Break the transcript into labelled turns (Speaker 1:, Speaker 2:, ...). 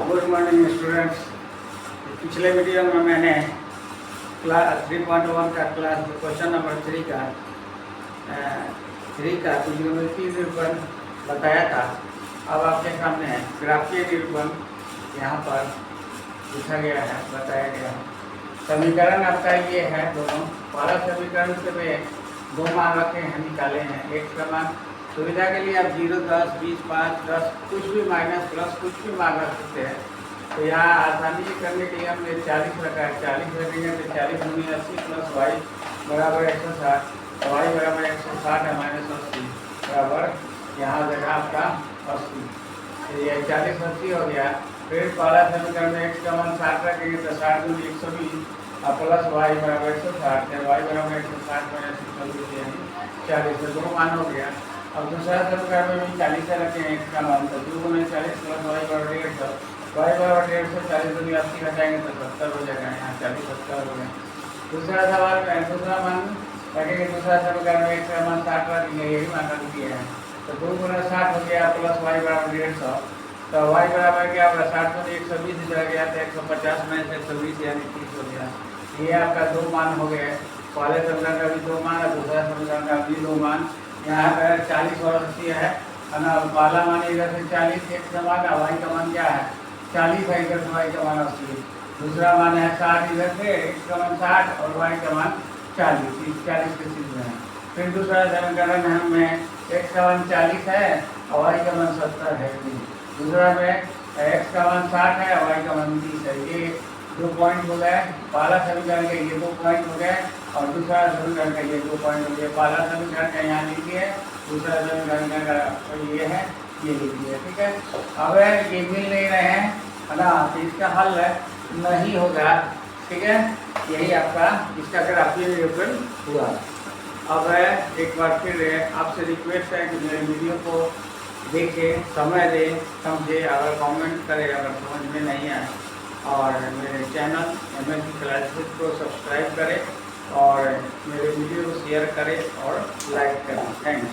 Speaker 1: Good morning students. पिछले video में मैंने क्लास 3.1 का क्लास क्वेश्चन नंबर 3 का त्रिज्यमितीय निरूपण बताया था। अब आपके सामने ग्राफीय निरूपण यहाँ पर लिखा गया है, बताया गया है। समीकरण आपका ये है, दोनों पहला समीकरण से वे दो मान रखे हैं, निकाले हैं। एक का मान सुविधा के लिए आप 0, 10, 20, 5, 10 कुछ भी माइनस प्लस कुछ भी मान रख सकते हैं। तो यहाँ आसानी से करने के लिए हमने 40 रखा है। 40 रखेंगे तो 40 × 80 प्लस वाई बराबर 160, वाई बराबर 160 है माइनस 80 बराबर यहाँ जगह आपका 80। तो ये 40 80 हो गया। फिर पहला समीकरण में x का मान 60 रखेंगे तो 60 × 120 प्लस वाई बराबर 160 है, वाई बराबर 160 माइनस 120 यानी 40 से दो मान हो गया। अब दूसरा समीकरण में भी 40 रखे हैं x का मान, तो 2 × 40 प्लस वाई बराबर 150, वाई बराबर 150, 40 × 80 घटाएंगे तो 70 हो जाएगा। यहाँ 40 70 हो गया। दूसरा सवाल में दूसरा मान रखेंगे, दूसरा समीकरण में x का मान 60 रखेंगे, यही मान रख दिए हैं। तो 2 × 60 हो गया प्लस वाई बराबर 150, तो वाई बराबर क्या होगा 60 में 120 हो गया तो 150 में से 120 यानी 30 हो गया। ये आपका दो मान हो गए। पहले समीकरण का भी दो मान है, दूसरा समीकरण का भी दो मान। यहाँ पर 40 और 80 है ना। पहला मान इधर से 40 एक समान है, वाई का मान क्या है 40 है, इधर से वाई का मान 80। दूसरा मान है 60, इधर से x का मान 60 और वाई का मान 40, 40 के सीध में है। फिर दूसरा समीकरण में x का मान 40 है और वाई का मान 70 है। दूसरा में x का मान 60 है और वाई का मान 30 है। ये दो पॉइंट हो गए। पहला समीकरण के ये 2 पॉइंट हो गए और दूसरा समीकरण का ये 2 पॉइंट हो गए। पहला समीकरण का यहाँ लिखिए, दूसरा समीकरण का ये है, ये लिखिए। ठीक है। अब ये मिल नहीं रहे हैं है ना, तो इसका हल नहीं होगा। ठीक है, यही आपका इसका ग्राफीय निरूपण हुआ। अब एक बार फिर आपसे रिक्वेस्ट है कि मेरे वीडियो को देखें, समय दें, समझे, अगर कमेंट करें अगर समझ में नहीं आए, और मेरे चैनल MSc क्लासेस को सब्सक्राइब करें और मेरे वीडियो को शेयर करें और लाइक करें। थैंक्स।